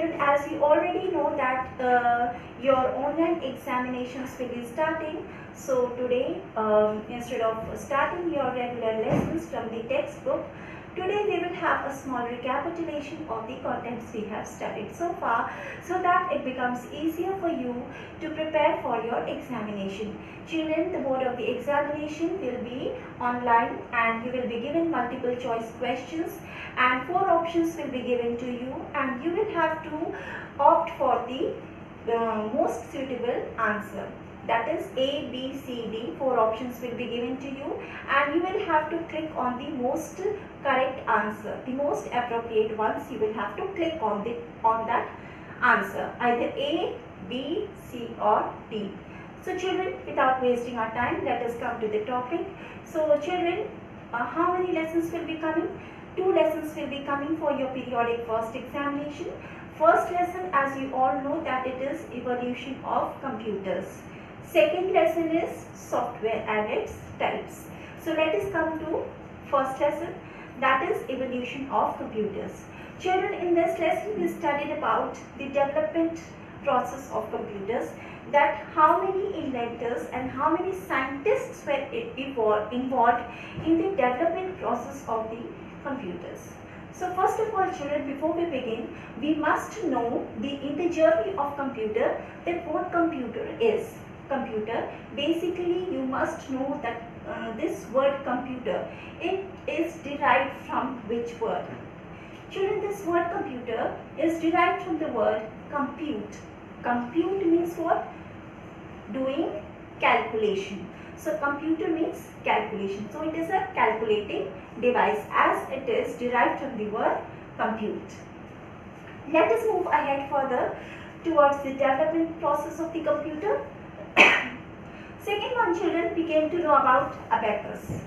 children, as you already know that your online examinations will be starting. So today, instead of starting your regular lessons from the textbook, today we will have a small recapitulation of the contents we have studied so far, so that it becomes easier for you to prepare for your examination. Children, the mode of the examination will be online and you will be given multiple choice questions and 4 options will be given to you, and you will have to opt for the most suitable answer. That is A, B, C, D, 4 options will be given to you, and you will have to click on the most correct answer. The most appropriate ones you will have to click on that answer, either A, B, C or D. So children, without wasting our time, let us come to the topic. So children, how many lessons will be coming? 2 lessons will be coming for your periodic first examination. First lesson, as you all know, that it is evolution of computers. Second lesson is software and its types. So let us come to first lesson, that is evolution of computers. Children, in this lesson we studied about the development process of computers, that how many inventors and how many scientists were involved in the development process of the computers. So first of all children, before we begin, we must know in the journey of computer that what computer is. Computer, basically you must know that this word computer, it is derived from which word? Children, this word computer is derived from the word compute. Compute means what? Doing calculation. So computer means calculation. So it is a calculating device, as it is derived from the word compute. Let us move ahead further towards the development process of the computer. Second one, children, we came to know about abacus.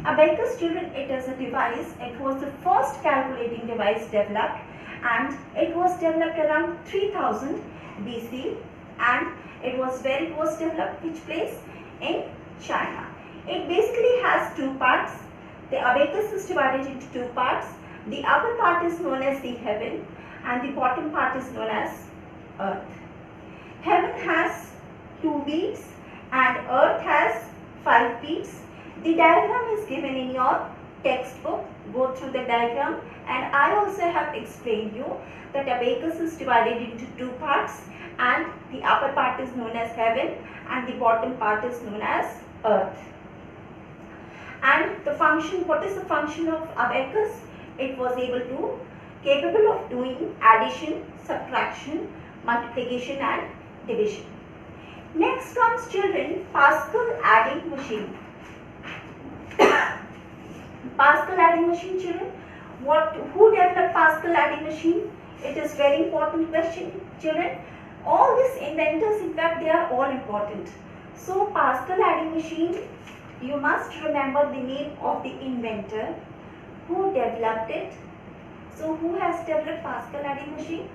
Abacus, children, it is a device. It was the first calculating device developed, and it was developed around 3000 BC, and it was developed which place? In China. It basically has 2 parts. The abacus is divided into 2 parts. The upper part is known as the heaven and the bottom part is known as earth. Heaven has 2 beats and earth has 5 beats. The diagram is given in your textbook. Go through the diagram, and I also have explained you that abacus is divided into 2 parts, and the upper part is known as heaven and the bottom part is known as earth. And the function, what is the function of abacus? It was capable of doing addition, subtraction, multiplication and division. Next comes, children, Pascal adding machine. Pascal adding machine, children. Who developed Pascal adding machine? It is very important question, children. All these inventors, in fact, they are all important. So Pascal adding machine, you must remember the name of the inventor who developed it. So who has developed Pascal adding machine?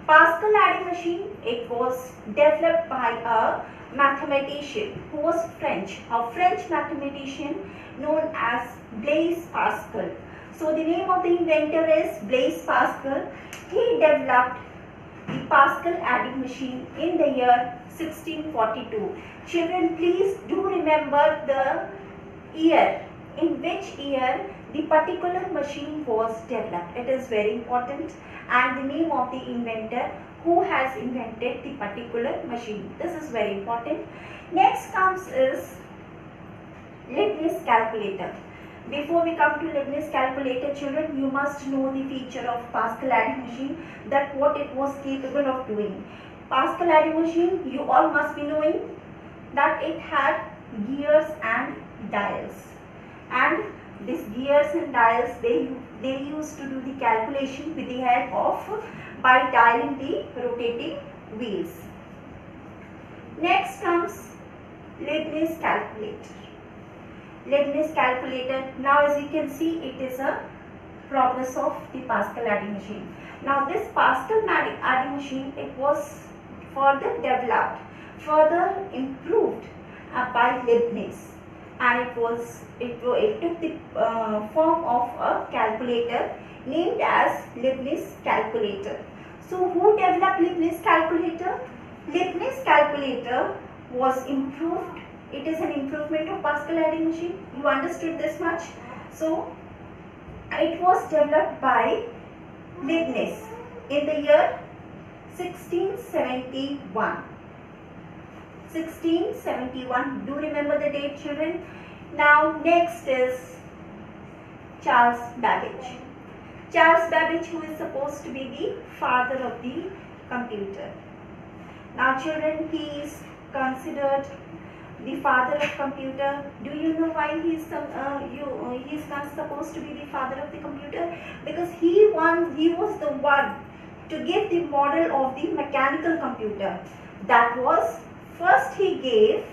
Pascal adding machine, it was developed by a mathematician who was French, a French mathematician known as Blaise Pascal. So the name of the inventor is Blaise Pascal. He developed the Pascal adding machine in the year 1642. Children, please do remember the year, in which year the particular machine was developed. It is very important, and the name of the inventor who has invented the particular machine. This is very important. Next comes is Leibniz calculator. Before we come to Leibniz calculator, children, you must know the feature of Pascal adding machine, that what it was capable of doing. Pascal adding machine, you all must be knowing that it had gears and dials, and these gears and dials, they used to do the calculation with the help of by dialing the rotating wheels. Next comes Leibniz calculator. Leibniz calculator, now as you can see, it is a progress of the Pascal adding machine. Now this Pascal adding machine, it was further developed, further improved by Leibniz, and it took the form of a calculator named as Leibniz calculator. So who developed Leibniz calculator? Leibniz calculator was improved. It is an improvement of Pascal adding machine. You understood this much? So it was developed by Leibniz in the year 1671. 1671. Do remember the date, children? Now next is Charles Babbage. Charles Babbage, who is supposed to be the father of the computer. Now children, he is considered the father of computer. Do you know why he is not supposed to be the father of the computer? Because he was the one to give the model of the mechanical computer. That was, first he gave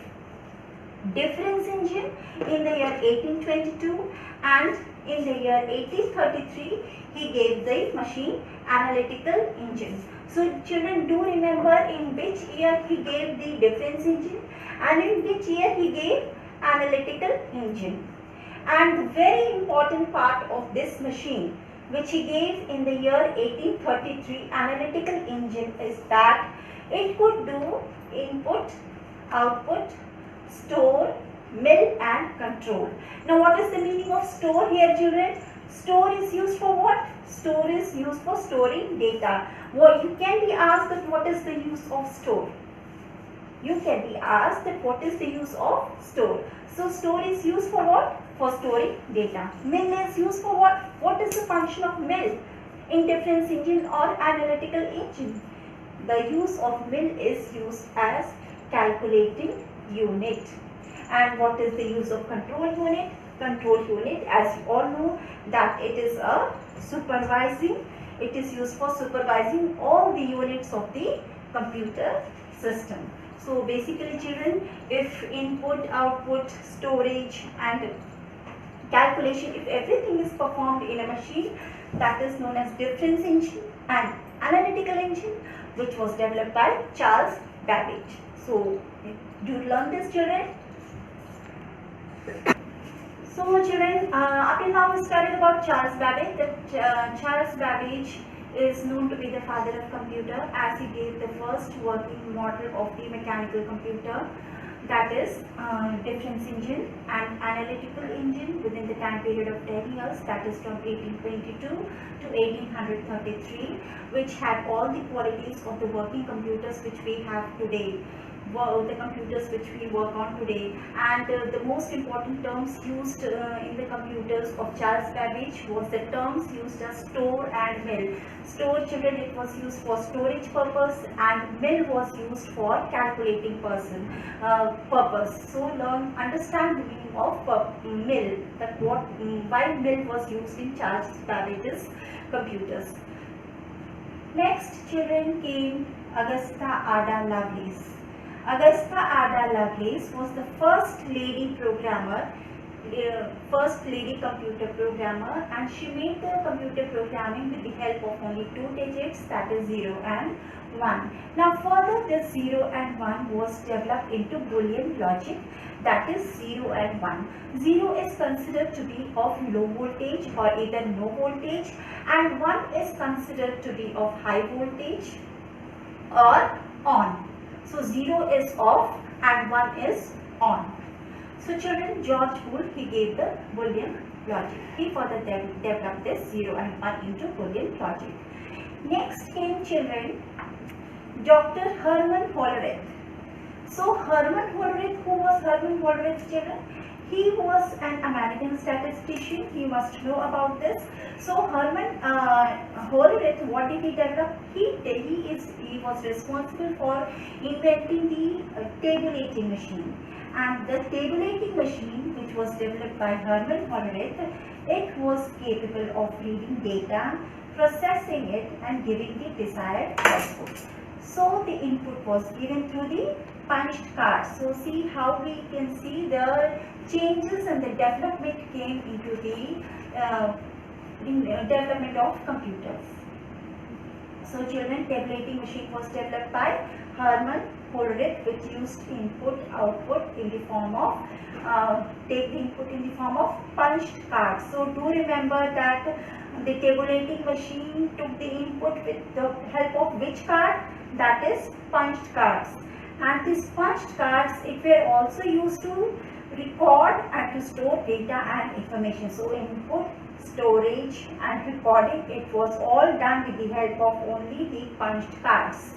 difference engine in the year 1822, and in the year 1833 he gave the machine analytical engine. So children, do remember in which year he gave the difference engine and in which year he gave analytical engine. And the very important part of this machine which he gave in the year 1833 analytical engine is that it could do input, output, store, mill and control. Now what is the meaning of store here, children? Store is used for what? Store is used for storing data. What you can be asked that what is the use of store? You can be asked that what is the use of store? So store is used for what? For storing data. Mill is used for what? What is the function of mill in difference engine or analytical engine? The use of mill is used as calculating unit. And what is the use of control unit? Control unit, as you all know, that it is a supervising. It is used for supervising all the units of the computer system. So basically children, if input, output, storage and calculation, if everything is performed in a machine, that is known as difference engine and analytical engine, which was developed by Charles Babbage. So do you learn this, children? So children, up till now we studied about Charles Babbage. That Charles Babbage is known to be the father of computer, as he gave the first working model of the mechanical computer, that is difference engine and analytical engine within the time period of 10 years, that is from 1822 to 1833, which had all the qualities of the working computers which we have today. The computers which we work on today, and the most important terms used in the computers of Charles Babbage was the terms used as store and mill. Store, children, it was used for storage purpose, and mill was used for calculating purpose. So understand the meaning of mill, that why mill was used in Charles Babbage's computers. Next, children, came Augusta Ada Lovelace. Augusta Ada Lovelace was the first lady programmer, first lady computer programmer, and she made the computer programming with the help of only two digits, that is 0 and 1. Now further, this 0 and 1 was developed into Boolean logic, that is 0 and 1. 0 is considered to be of low voltage or either no voltage, and 1 is considered to be of high voltage or on. So 0 is off and 1 is on. So children, George Boole, he gave the Boolean logic. He further developed this 0 and 1 into Boolean logic. Next came, children, Dr. Hermann Hollerith. So Hermann Hollerith, who was Hermann Hollerith, children? He was an American statistician. You must know about this. So Hermann Hollerith, what did he develop? He was responsible for inventing the tabulating machine. And the tabulating machine, which was developed by Hermann Hollerith, it was capable of reading data, processing it and giving the desired output. So the input was given through the punched card. So see how we can see the changes and the development came into the development of computers. So children, tabulating machine was developed by Hermann Hollerith, which used input output in the form of take the input in the form of punched cards. So do remember that The tabulating machine took the input with the help of which card? That is punched cards. And these punched cards, it were also used to record and to store data and information. So input, storage and recording, it was all done with the help of only the punched cards.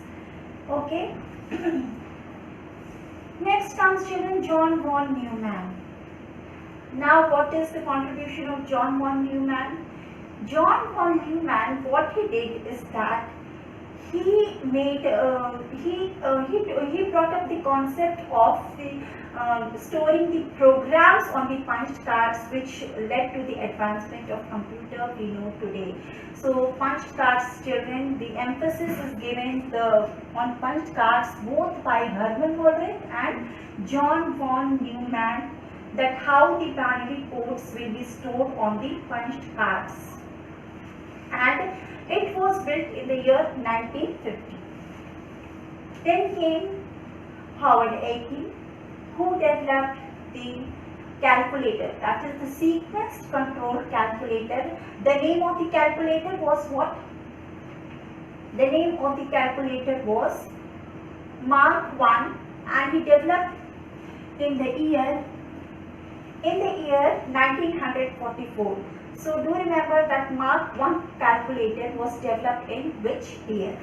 Okay. Next comes children John von Neumann. Now what is the contribution of John von Neumann? John von Neumann, what he did is that he made he brought up the concept of the storing the programs on the punched cards, which led to the advancement of computer we know today. So punched cards, children, the emphasis is given on punched cards both by Hermann Hollerith and John von Neumann, that how the binary codes will be stored on the punched cards. And it was built in the year 1950. Then came Howard Aiken, who developed the calculator, that is the sequence control calculator. The name of the calculator was what? The name of the calculator was Mark I, and he developed in the year 1944. So do remember that Mark I calculator was developed in which year?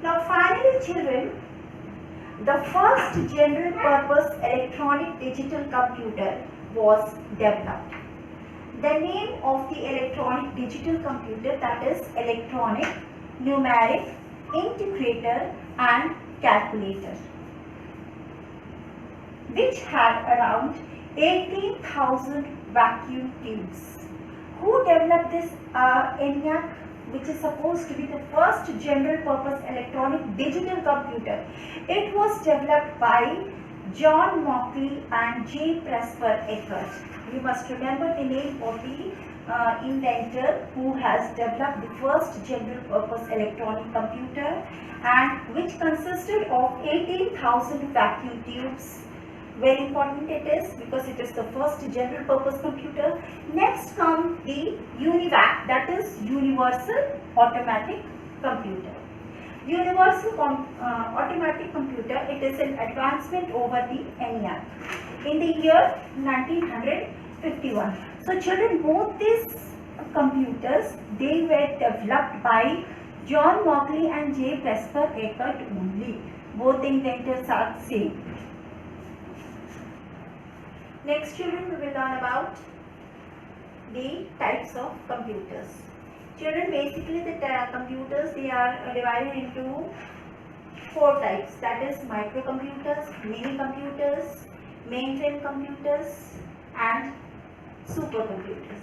Now finally children, the first general purpose electronic digital computer was developed. The name of the electronic digital computer, that is electronic numeric integrator and calculator, which had around 18,000 vacuum tubes. Who developed this ENIAC, which is supposed to be the first general purpose electronic digital computer? It was developed by John Mauchly and J. Presper Eckert. You must remember the name of the inventor who has developed the first general purpose electronic computer, and which consisted of 18,000 vacuum tubes. Very important it is, because it is the first general purpose computer. Next comes the UNIVAC, that is Universal Automatic Computer. Universal Automatic Computer, it is an advancement over the ENIAC in the year 1951. So children, both these computers, they were developed by John Mauchly and J. Presper Eckert only. Both the inventors are same. Next children, we will learn about the types of computers. Children, basically the computers, they are divided into 4 types, that is microcomputers, mini computers, mainframe computers and supercomputers.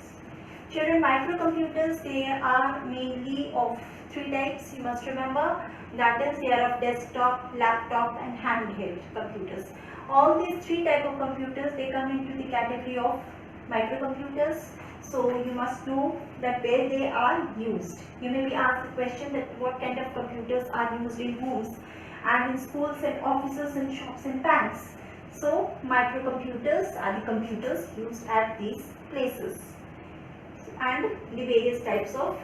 Children, microcomputers, they are mainly of 3 types, you must remember, that is they are of desktop, laptop and handheld computers. All these 3 types of computers, they come into the category of microcomputers. So you must know that where they are used. You may be asked the question that what kind of computers are used in homes and in schools and offices and shops and banks. So microcomputers are the computers used at these places and the various types of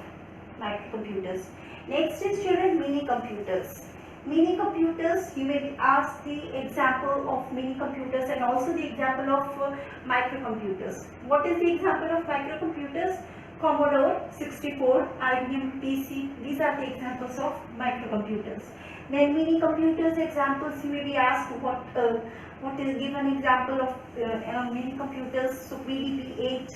microcomputers. Next is children, mini computers. Mini computers, you may be asked the example of mini computers and also the example of microcomputers. What is the example of microcomputers? Commodore 64, IBM PC, these are the examples of microcomputers. Then mini computers examples, you may be asked what is given example of mini computers. So PDP-8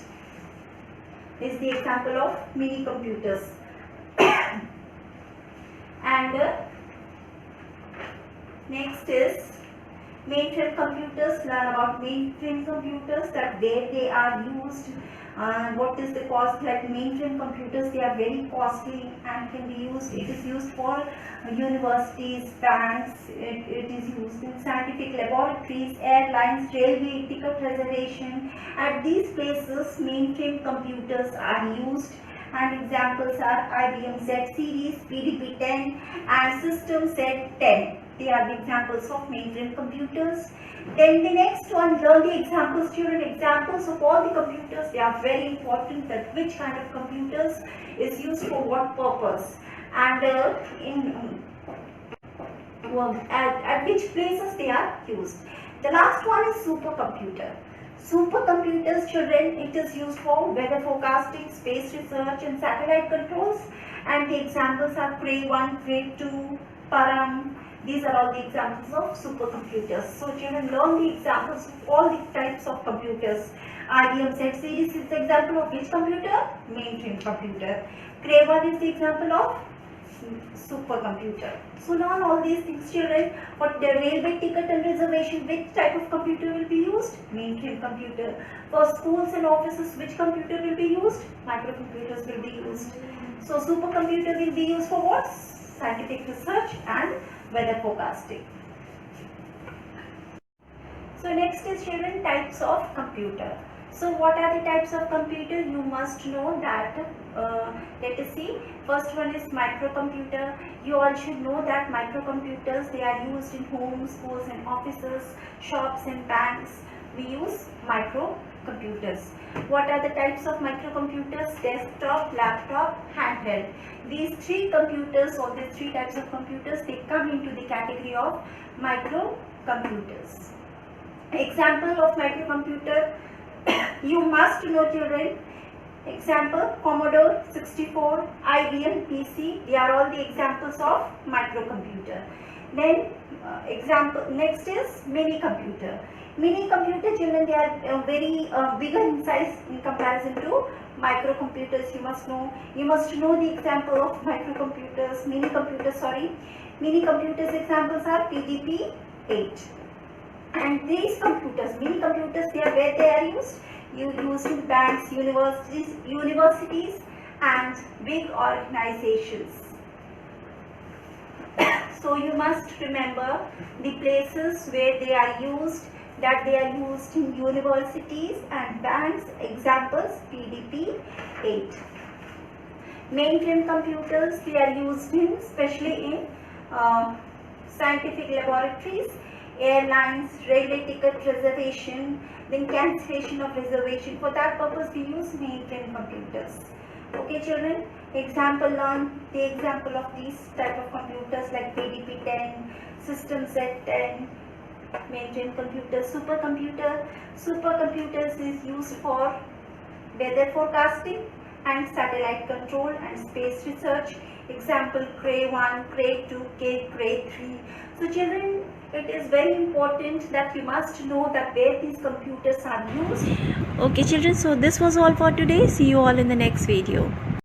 is the example of mini computers. And next is mainframe computers. Learn about mainframe computers, that where they are used, what is the cost. Like mainframe computers, they are very costly and can be used. It is used for universities, banks. It is used in scientific laboratories, airlines, railway, ticket reservation. At these places, mainframe computers are used. And examples are IBM Z series, PDP-10 and System Z10. They are the examples of mainframe computers. Then the next one, learn the examples, children. Examples of all the computers, they are very important, that which kind of computers is used for what purpose, and at which places they are used. The last one is supercomputer. Supercomputers, children, it is used for weather forecasting, space research and satellite controls, and the examples are Cray 1, Cray 2, Param. These are all the examples of supercomputers. So children, learn the examples of all the types of computers. IBM Z series is the example of which computer? Mainframe computer. Cray 1 is the example of supercomputer. So learn all these things, children. For the railway ticket and reservation, which type of computer will be used? Mainframe computer. For schools and offices, which computer will be used? Microcomputers will be used. So supercomputer will be used for what? Scientific research and weather forecasting. So next is, children, types of computer. So what are the types of computer? You must know that. Let us see. First one is microcomputer. You all should know that microcomputers, they are used in homes, schools and offices, shops and banks. We use microcomputers. What are the types of microcomputers? Desktop, laptop, handheld. These three computers, or these three types of computers, they come into the category of microcomputers. Example of microcomputer, you must know, children. Example, Commodore 64, IBM PC, they are all the examples of microcomputer. Then example, next is mini computer. Mini computer, children, they are very bigger in size in comparison to microcomputers. You must know. You must know the example of microcomputers, mini computers. Sorry, mini computers examples are PDP-8. And these computers, mini computers, they are where they are used. Used in banks, universities, and big organizations. So you must remember the places where they are used. That they are used in universities and banks. Examples, PDP-8. Mainframe computers, they are used in, especially in scientific laboratories, airlines, railway ticket reservation, then cancellation of reservation. For that purpose, we use mainframe computers. Okay, children. Example, learn the example of these type of computers like PDP-10, System Z10, mainframe computer. Supercomputer. Supercomputers is used for weather forecasting and satellite control and space research. Example, Cray 1, Cray 2, Cray 3. So children, it is very important that you must know that where these computers are used. Okay children, so this was all for today. See you all in the next video.